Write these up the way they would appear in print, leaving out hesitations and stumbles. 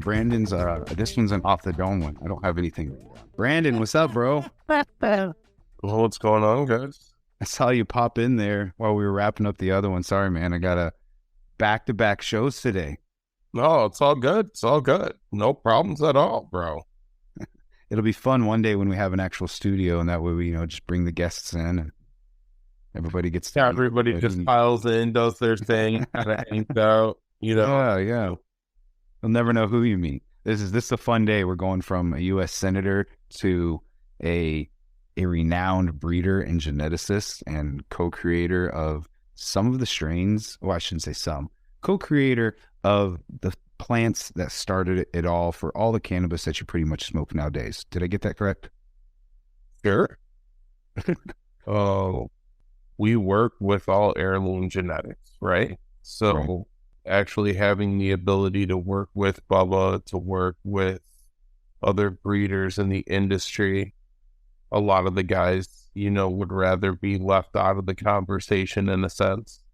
Brandon's, this one's an off the dome one. I don't have anything. Brandon, what's up, bro? Well, what's going on, guys? I saw you pop in there while we were wrapping up the other one. Sorry, man. I got a back-to-back shows today. No, it's all good. It's all good. No problems at all, bro. It'll be fun one day when we have an actual studio, and that way we, just bring the guests in and everybody gets to everybody just piles in, does their thing, kind of hangs out, Yeah. You'll never know who you meet. This is a fun day. We're going from a U.S. senator to a renowned breeder and geneticist and co-creator of some of the strains. Well, I shouldn't say some. Co-creator of the plants that started it all for all the cannabis that you pretty much smoke nowadays. Did I get that correct? Sure. We work with all Heirloom genetics, right? So Right. Actually having the ability to work with Bubba, to work with other breeders in the industry, a lot of the guys, would rather be left out of the conversation in a sense.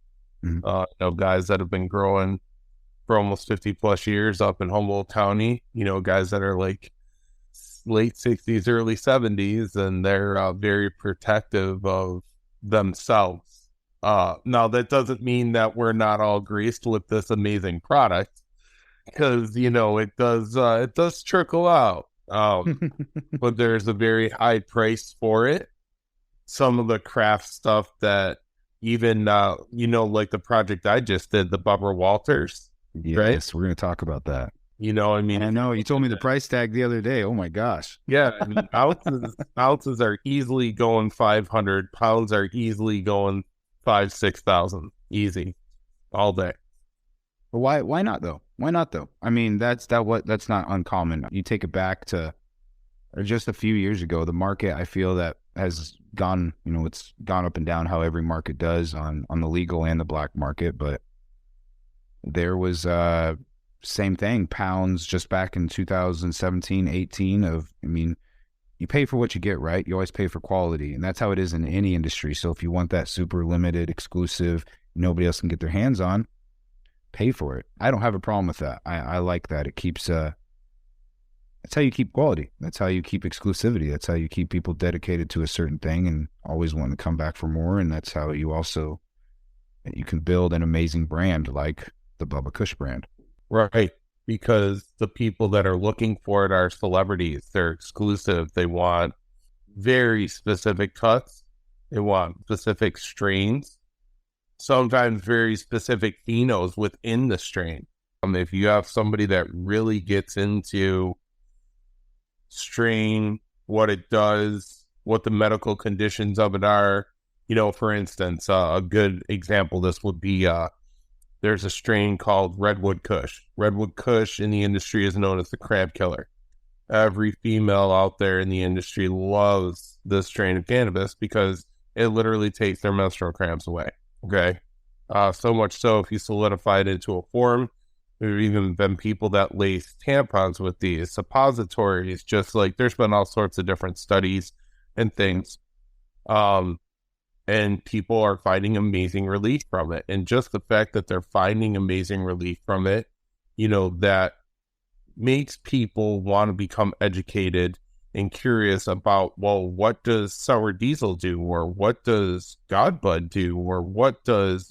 Mm-hmm. Guys that have been growing for almost 50 plus years up in Humboldt County, guys that are like late 60s, early 70s, and they're very protective of themselves. Now, that doesn't mean that we're not all graced with this amazing product, because, it does trickle out. But there's a very high price for it. Some of the craft stuff that even, like the project I just did, the Bubba Walters. Yes, right? We're going to talk about that. I know you told me the price tag the other day. Oh my gosh. Yeah, ounces are easily going 500. Pounds are easily going 5,000-6,000, easy, all day. But why not though? Why not though? I mean, that's not uncommon. You take it back to just a few years ago, the market, I feel that has gone, it's gone up and down how every market does on the legal and the black market. But there was same thing, pounds just back in 2017, 18 of, you pay for what you get, right? You always pay for quality, and that's how it is in any industry. So if you want that super limited, exclusive, nobody else can get their hands on, pay for it. I don't have a problem with that. I like that. It keeps, that's how you keep quality. That's how you keep exclusivity. That's how you keep people dedicated to a certain thing and always wanting to come back for more. And that's how you can build an amazing brand like the Bubba Kush brand. Right, because the people that are looking for it are celebrities. They're exclusive. They want very specific cuts. They want specific strains, sometimes very specific phenos within the strain. If you have somebody that really gets into strain, what it does, what the medical conditions of it are, for instance, a good example, this would be there's a strain called Redwood Kush. Redwood Kush in the industry is known as the crab killer. Every female out there in the industry loves this strain of cannabis because it literally takes their menstrual cramps away. Okay. So much so, if you solidify it into a form, there have even been people that lace tampons with these suppositories, just like there's been all sorts of different studies and things. And people are finding amazing relief from it. And just the fact that they're finding amazing relief from it, that makes people want to become educated and curious about, well, what does sour diesel do? Or what does Godbud do? Or what does,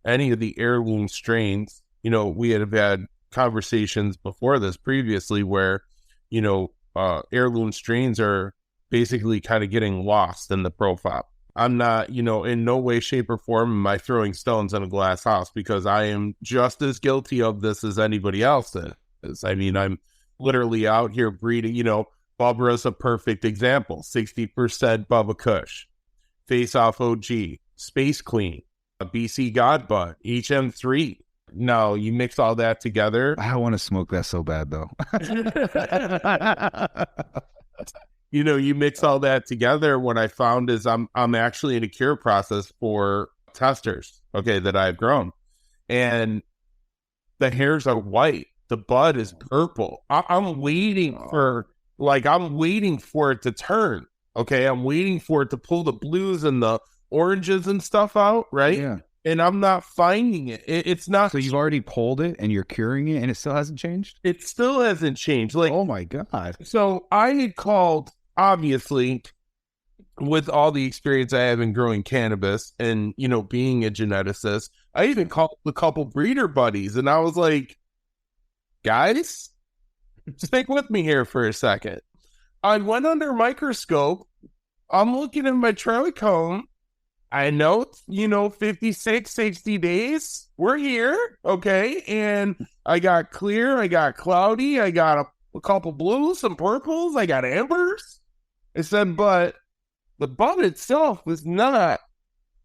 any of the heirloom strains? We have had conversations before this previously where, heirloom strains are basically kind of getting lost in the profile. I'm not, in no way, shape, or form am I throwing stones in a glass house, because I am just as guilty of this as anybody else is. I'm literally out here breeding, Bubba is a perfect example. 60% Bubba Kush, Face Off OG, Space Clean, BC Godbud, HM3. Now, you mix all that together. I want to smoke that so bad, though. You mix all that together. What I found is I'm actually in a cure process for testers, that I've grown. And the hairs are white. The bud is purple. I'm waiting for it to turn. Okay. I'm waiting for it to pull the blues and the oranges and stuff out. Right. Yeah. and I'm not finding it. It's not. So you've already pulled it and you're curing it and it still hasn't changed? It still hasn't changed. Like, oh my God. so I had called, obviously, with all the experience I have in growing cannabis and, being a geneticist, I even called a couple breeder buddies and I was like, guys, stick with me here for a second. I went under a microscope. I'm looking at my trichome. I know, 56, 60 days. We're here. Okay. And I got clear. I got cloudy. I got a couple blues, some purples. I got ambers. I said, but the bud itself is not,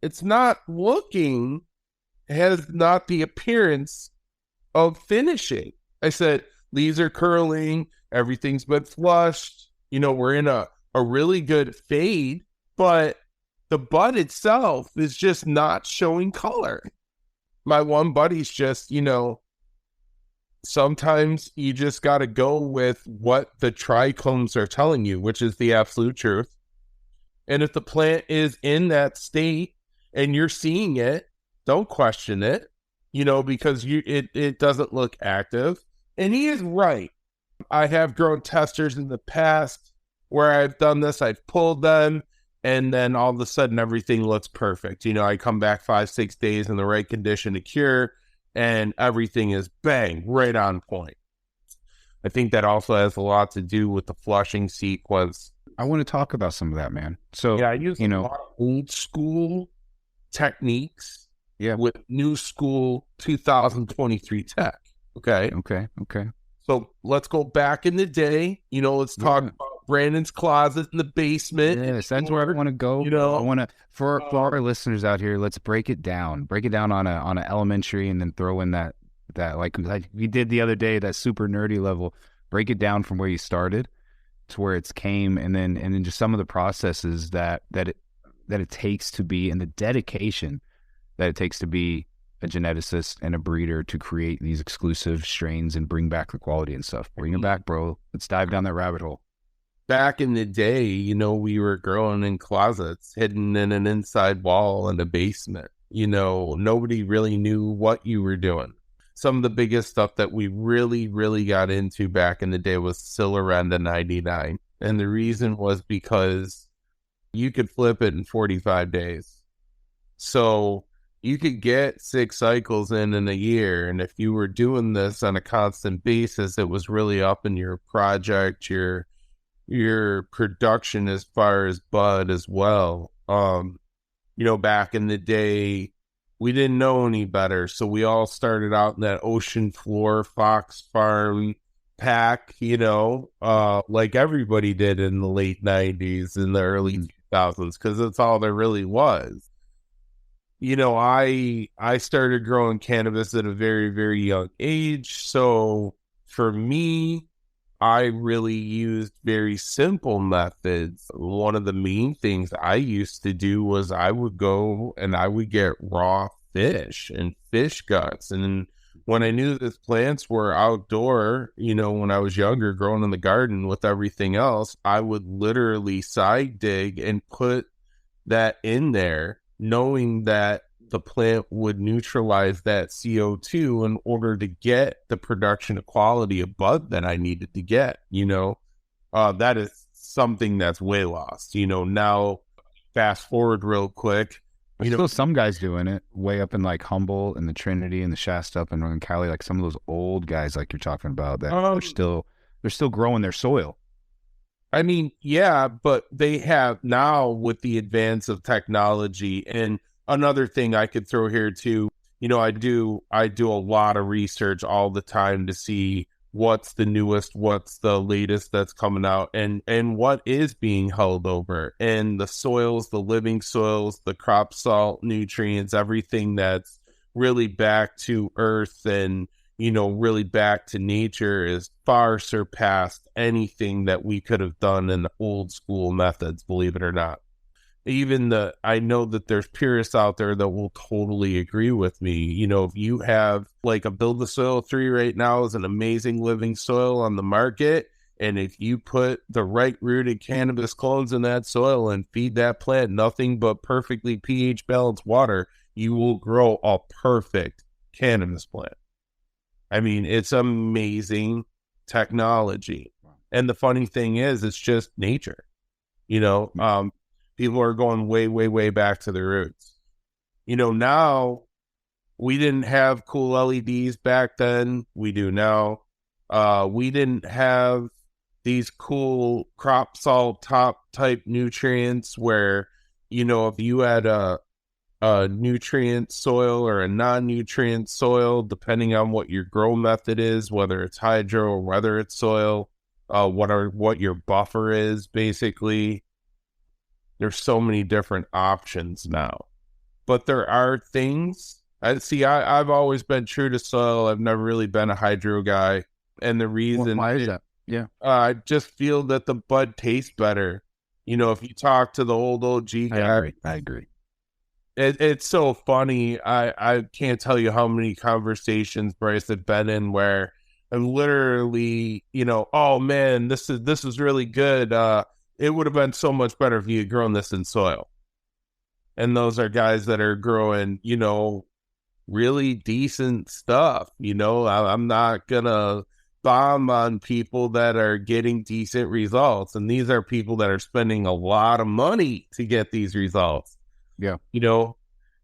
it's not looking, has not the appearance of finishing. I said, leaves are curling. Everything's been flushed. We're in a really good fade, but the bud itself is just not showing color. My one buddy's just, sometimes you just got to go with what the trichomes are telling you, which is the absolute truth. And if the plant is in that state and you're seeing it, don't question it, because it doesn't look active. And he is right. I have grown testers in the past where I've done this. I've pulled them. And then all of a sudden, everything looks perfect. I come back 5-6 days in the right condition to cure, and everything is bang, right on point. I think that also has a lot to do with the flushing sequence. I want to talk about some of that, man. So, yeah, I use a lot of old school techniques with new school 2023 tech. Okay. So let's go back in the day. Let's talk about Brandon's closet in the basement. Yes, that's where I want to go. I want to, for our listeners out here, let's break it down. Break it down on a elementary, and then throw in that like we did the other day, that super nerdy level. Break it down from where you started to where it's came, and then just some of the processes that it takes to be, and the dedication that it takes to be a geneticist and a breeder to create these exclusive strains and bring back the quality and stuff. Bring it back, bro. Let's dive down that rabbit hole. Back in the day, we were growing in closets, hidden in an inside wall in a basement. Nobody really knew what you were doing. Some of the biggest stuff that we really, really got into back in the day was Silorenda 99. And the reason was because you could flip it in 45 days. So you could get 6 cycles in a year. And if you were doing this on a constant basis, it was really up in your project, your production as far as bud as well. Back in the day, we didn't know any better. So we all started out in that ocean floor Fox Farm pack, like everybody did in the late 90s and the early 2000s, because that's all there really was. I started growing cannabis at a very, very young age. So for me, I really used very simple methods. One of the main things I used to do was I would go and I would get raw fish and fish guts. And when I knew that plants were outdoor, when I was younger, growing in the garden with everything else, I would literally side dig and put that in there, knowing that the plant would neutralize that CO2 in order to get the production of quality of bud that I needed to get. That is something that's way lost. Now fast forward real quick. There's still some guys doing it way up in like Humboldt and the Trinity and the Shasta up in Northern Cali, like some of those old guys like you're talking about that they're still growing their soil. I mean, yeah, but they have now with the advance of technology. And another thing I could throw here too, I do a lot of research all the time to see what's the newest, what's the latest that's coming out, and what is being held over, and the soils, the living soils, the crop salt nutrients, everything that's really back to earth and, really back to nature is far surpassed anything that we could have done in the old school methods, believe it or not. I know that there's purists out there that will totally agree with me. If you have like a Build the Soil 3 right now is an amazing living soil on the market. And if you put the right rooted cannabis clones in that soil and feed that plant nothing but perfectly pH balanced water, you will grow a perfect cannabis plant. I mean, it's amazing technology. And the funny thing is, it's just nature. You know, people are going way, way, way back to their roots. You know, now we didn't have cool LEDs back then. We do now. We didn't have these cool crop salt top type nutrients where, you know, if you had a nutrient soil or a non-nutrient soil, depending on what your grow method is, whether it's hydro or whether it's soil, what your buffer is, basically. There's so many different options now. But there are things, I've always been true to soil. I've never really been a hydro guy. And the reason why is that? Yeah. I just feel that the bud tastes better. You know, if you talk to the old OG guy, I agree. It's so funny. I can't tell you how many conversations Brice had been in where I'm literally, you know, oh man, this is really good. It would have been so much better if you had grown this in soil. And those are guys that are growing, you know, really decent stuff. You know, I'm not gonna bomb on people that are getting decent results. And these are people that are spending a lot of money to get these results. Yeah. You know,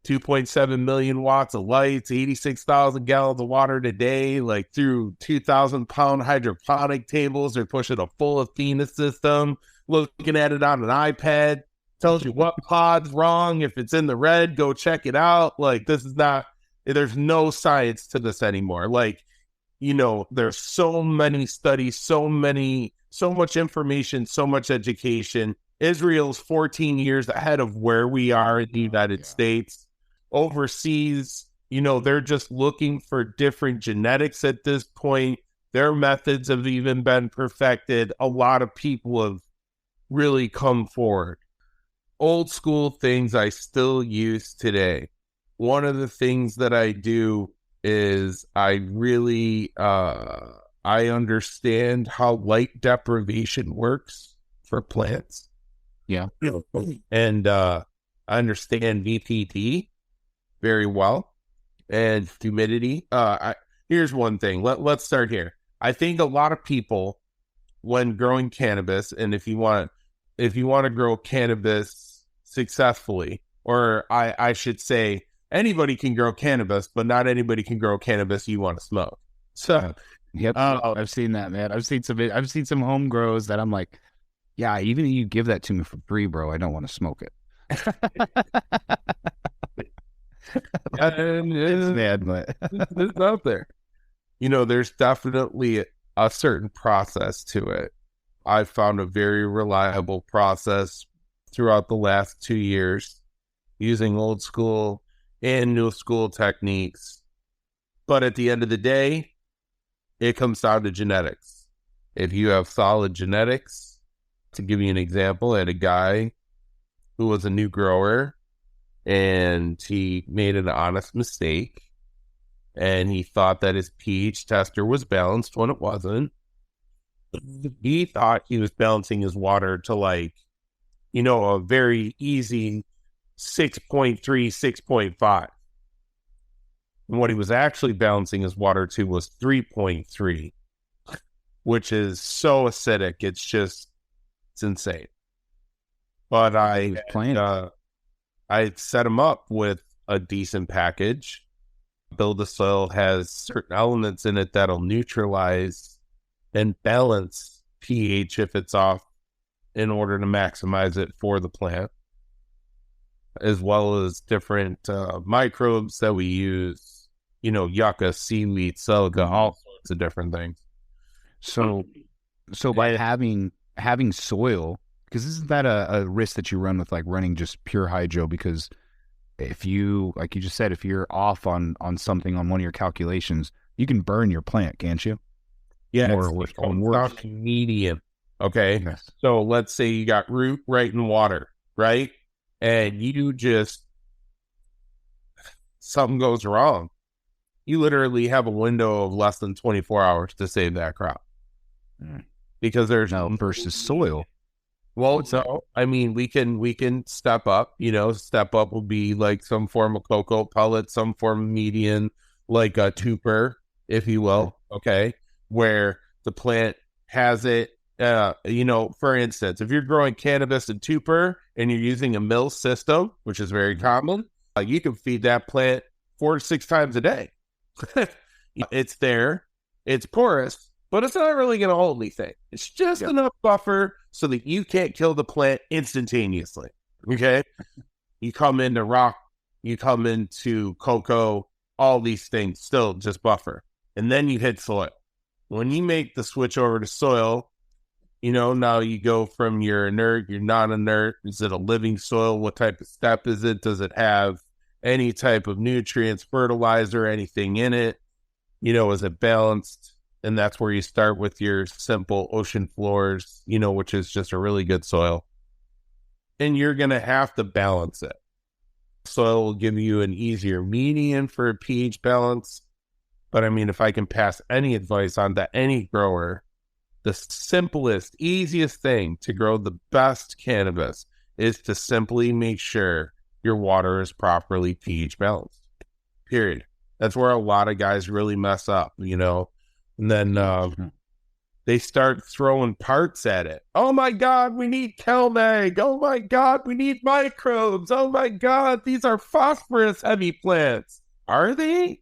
2.7 million watts of lights, 86,000 gallons of water a day, like through 2,000 pound hydroponic tables. They're pushing a full Athena system, looking at it on an iPad, tells you what pod's wrong. If it's in the red, go check it out. Like, this is not, there's no science to this anymore. Like, you know, there's so many studies, so much information, so much education. Israel's 14 years ahead of where we are in the United States. Overseas, you know, they're just looking for different genetics at this point. Their methods have even been perfected. A lot of people have really come forward. Old school things I still use today. One of the things that I do is I really, I understand how light deprivation works for plants. Yeah. And I understand VPD very well and humidity. Here's one thing. Let's start here. I think a lot of people, when growing cannabis, and if you want to grow cannabis successfully, or I should say, anybody can grow cannabis, but not anybody can grow cannabis you want to smoke. So, yep, I've seen that, man. I've seen some home grows that I'm like, yeah, even if you give that to me for free, bro, I don't want to smoke it. It's mad, but it's out there. You know, there's definitely a certain process to it. I've found a very reliable process throughout the last 2 years using old school and new school techniques. But at the end of the day, it comes down to genetics. If you have solid genetics, to give you an example, I had a guy who was a new grower and he made an honest mistake and he thought that his pH tester was balanced when it wasn't. He thought he was balancing his water to, like, you know, a very easy 6.3, 6.5. And what he was actually balancing his water to was 3.3, which is so acidic. It's insane. But I set him up with a decent package. Build a Soil has certain elements in it that'll neutralize and balance pH if it's off in order to maximize it for the plant, as well as different microbes that we use, you know, yucca, seaweed, silica, all sorts of different things. So by having soil, because isn't that a risk that you run with, like, running just pure hydro? Because if you, like you just said, if you're off on something on one of your calculations, you can burn your plant, can't you? Yeah, or worse. Medium. Okay. Yes. So let's say you got root right in water, right? And you just, something goes wrong. You literally have a window of less than 24 hours to save that crop. Because there's no versus soil. Well, no, I mean, we can step up, step up will be like some form of cocoa pellet, some form of median, like a tuber, if you will. Okay. Where the plant has it, for instance, if you're growing cannabis and tuber and you're using a mill system, which is very common, you can feed that plant 4 to 6 times a day. It's there, it's porous, but it's not really going to hold anything. It's just enough buffer so that you can't kill the plant instantaneously. Okay. You come into rock, you come into cocoa, all these things still just buffer. And then you hit soil. When you make the switch over to soil, now you go from your inert, your non-inert. Is it a living soil? What type of step is it? Does it have any type of nutrients, fertilizer, anything in it? Is it balanced? And that's where you start with your simple ocean floors, which is just a really good soil. And you're going to have to balance it. Soil will give you an easier median for a pH balance. But I mean, if I can pass any advice on to any grower, the simplest, easiest thing to grow the best cannabis is to simply make sure your water is properly pH balanced. Period. That's where a lot of guys really mess up, and then they start throwing parts at it. Oh my God, we need Kelmag. Oh my God, we need microbes. Oh my God, these are phosphorus heavy plants. Are they?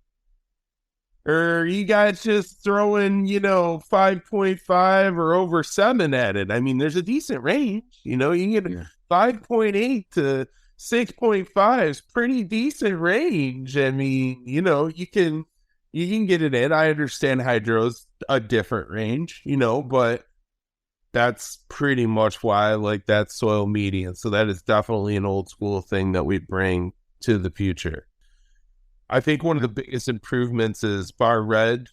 Or are you guys just throwing, 5.5 or over 7 at it? I mean, there's a decent range. You can get 5.8 to 6.5 is pretty decent range. I mean, you can get it in. I understand hydro's a different range, but that's pretty much why I like that soil median. So that is definitely an old school thing that we bring to the future. I think one of the biggest improvements is far red,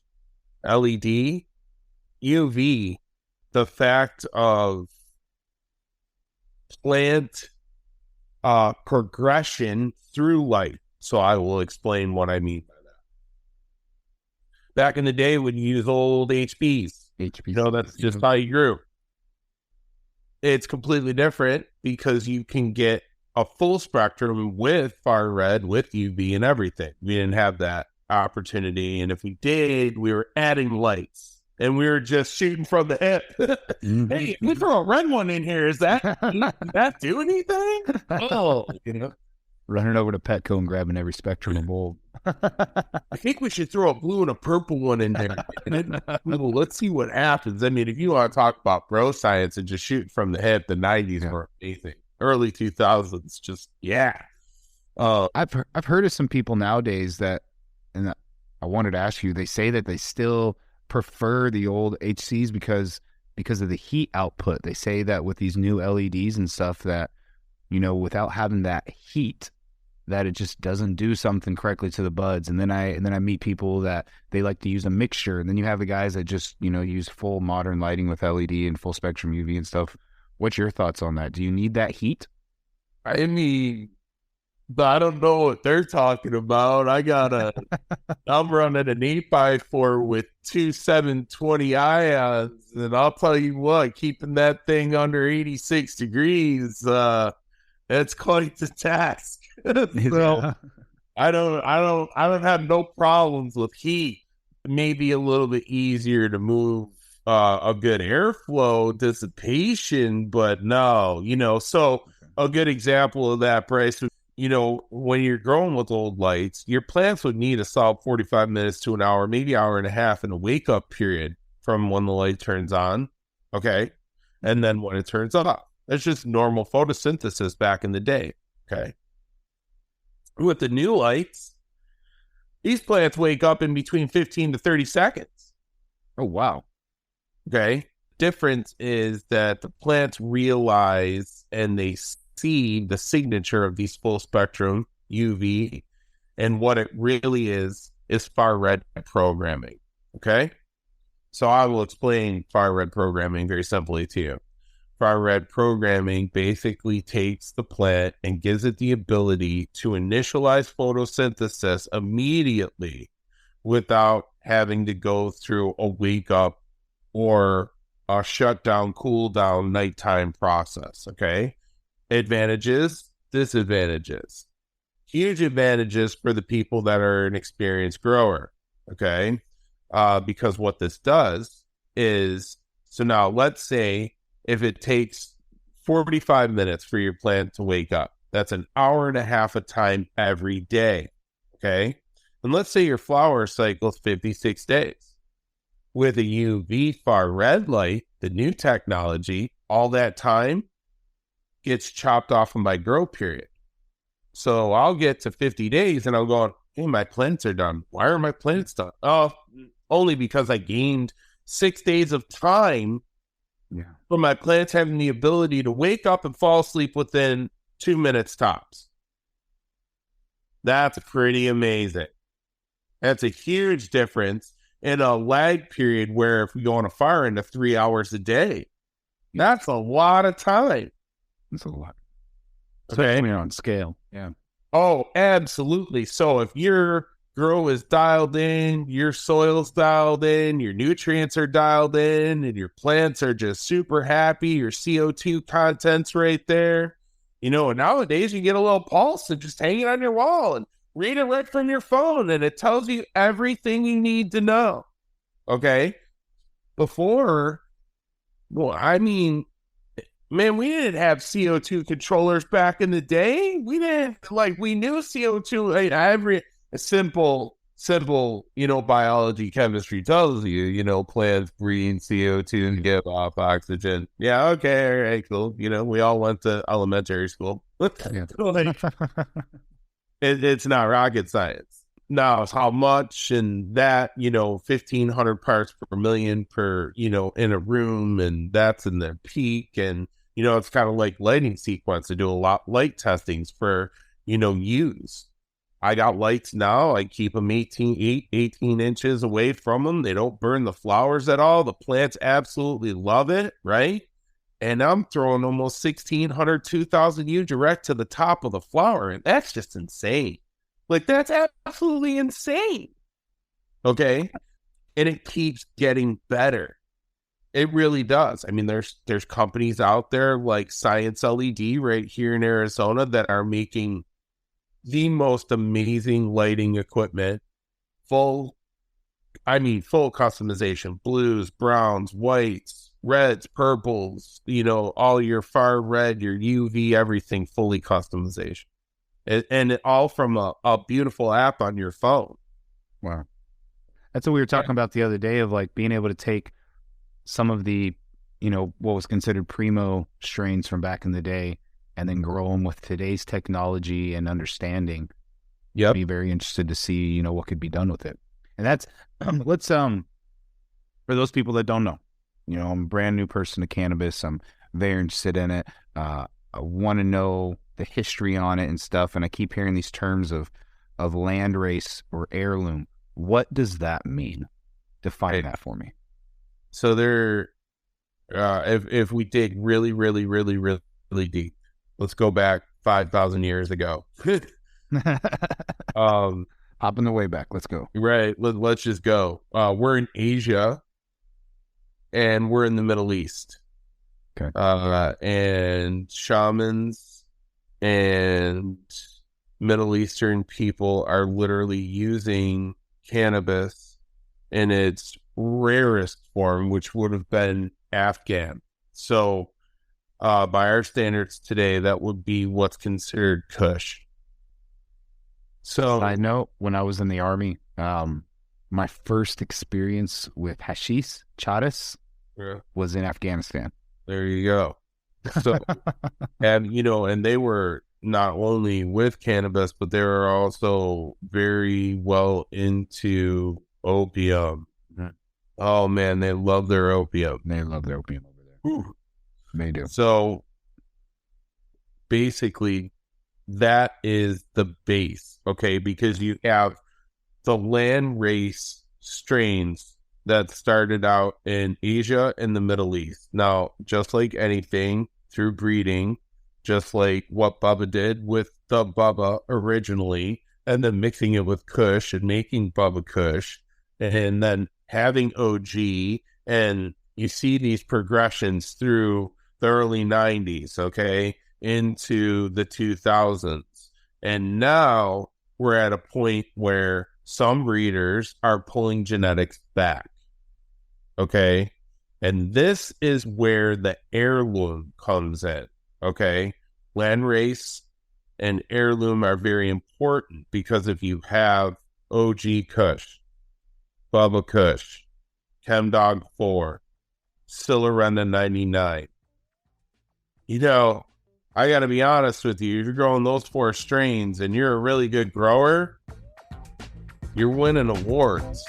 LED, UV, the fact of plant progression through light. So I will explain what I mean by that. Back in the day, when you use old HBs, that's just how you grew. It's completely different because you can get a full spectrum with far red, with UV and everything. We didn't have that opportunity. And if we did, we were adding lights and we were just shooting from the hip. Hey, we throw a red one in here. Does that do anything? Oh, running over to Petco and grabbing every spectrum of bulb. I think we should throw a blue and a purple one in there. Let's see what happens. I mean, if you want to talk about bro science and just shoot from the hip, the 90s were amazing. Early 2000s, just I've heard of some people nowadays and I wanted to ask you. They say that they still prefer the old HCs because of the heat output. They say that with these new LEDs and stuff that without having that heat, that it just doesn't do something correctly to the buds. And then I meet people that they like to use a mixture, and then you have the guys that just use full modern lighting with LED and full spectrum UV and stuff. What's your thoughts on that? Do you need that heat? I mean, I don't know what they're talking about. I'm running an 8x4 with 2 720 ions, and I'll tell you what, keeping that thing under 86 degrees, that's quite the task. So I don't have no problems with heat. Maybe a little bit easier to move a good airflow dissipation, but no, so a good example of that, Brice, when you're growing with old lights, your plants would need a solid 45 minutes to an hour, maybe hour and a half in a wake up period from when the light turns on. Okay. And then when it turns off. That's just normal photosynthesis back in the day. Okay. With the new lights, these plants wake up in between 15 to 30 seconds. Oh, wow. Okay. Difference is that the plants realize and they see the signature of these full spectrum UV, and what it really is far red programming. Okay. So I will explain far red programming very simply to you. Far red programming basically takes the plant and gives it the ability to initialize photosynthesis immediately without having to go through a wake up or a shutdown, cool down, nighttime process. Okay. Advantages, disadvantages. Huge advantages for the people that are an experienced grower. Okay. Because what this does is, so now let's say if it takes 45 minutes for your plant to wake up, that's an hour and a half of time every day. Okay. And let's say your flower cycles 56 days. With a UV far red light, the new technology, all that time gets chopped off of my grow period. So I'll get to 50 days and I'm going, hey, my plants are done. Why are my plants done? Oh, only because I gained 6 days of time for my plants having the ability to wake up and fall asleep within 2 minutes tops. That's pretty amazing. That's a huge difference in a lag period where if we go on a fire into 3 hours a day, that's a lot of time. That's a lot. Especially on scale. Yeah. Oh, absolutely. So if your grow is dialed in, your soil's dialed in, your nutrients are dialed in, and your plants are just super happy, your CO2 content's right there. You know, nowadays you get a little pulse and just hang it on your wall and read it right from your phone, and it tells you everything you need to know. Okay? Before, well, I mean, man, we didn't have CO2 controllers back in the day. We didn't, we knew CO2, every simple, biology, chemistry tells you, plants breathe CO2 and give off oxygen. Yeah, okay, all right, cool. We all went to elementary school. It's not rocket science. Now, it's how much and that, 1,500 parts per million per, in a room, and that's in the peak. And, it's kind of like lighting sequence. I do a lot light testings for, use. I got lights now. I keep them 18 inches away from them. They don't burn the flowers at all. The plants absolutely love it, right? And I'm throwing almost 1,600, 2,000 U direct to the top of the flower. And that's just insane. That's absolutely insane. Okay. And it keeps getting better. It really does. I mean, there's companies out there like Science LED right here in Arizona that are making the most amazing lighting equipment. Full customization, blues, browns, whites, reds, purples, all your far red, your UV, everything fully customization. And it all from a beautiful app on your phone. Wow. That's what we were talking about the other day, of being able to take some of the, what was considered primo strains from back in the day and then grow them with today's technology and understanding. Yep. I'd be very interested to see, what could be done with it. And that's, let's, for those people that don't know, I'm a brand new person to cannabis. I'm very interested in it. I want to know the history on it and stuff. And I keep hearing these terms of land race or heirloom. What does that mean? Define that for me. So there, if we dig really, really, really, really, really deep, let's go back 5,000 years ago. Hopping the way back. Let's go. Right. Let's just go. We're in Asia and we're in the Middle East. Okay. And shamans and Middle Eastern people are literally using cannabis in its rarest form, which would have been Afghan. So by our standards today, that would be what's considered Kush. So I know when I was in the army, my first experience with hashish, charas, was in Afghanistan. There you go. So, and and they were not only with cannabis, but they were also very well into opium. Mm-hmm. Oh man, they love their opium. They love their opium over there. Ooh. They do. So basically, that is the base, okay? Because you have the land race strains that started out in Asia and the Middle East. Now, just like anything, through breeding, just like what Bubba did with the Bubba originally, and then mixing it with Kush and making Bubba Kush, and then having OG and you see these progressions through the early 90s, okay, into the 2000s. And now we're at a point where some breeders are pulling genetics back, okay? And this is where the heirloom comes in, okay? Landrace and heirloom are very important because if you have OG Kush, Bubba Kush, Chemdog 4, Silorenda 99, you know, I got to be honest with you. If you're growing those 4 strains and you're a really good grower, you're winning awards.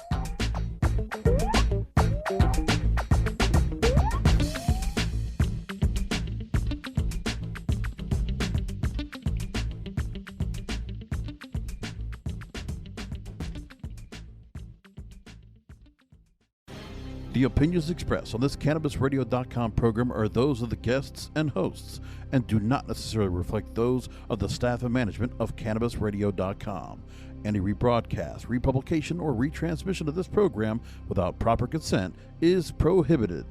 The opinions expressed on this CannabisRadio.com program are those of the guests and hosts and do not necessarily reflect those of the staff and management of CannabisRadio.com. Any rebroadcast, republication, or retransmission of this program without proper consent is prohibited.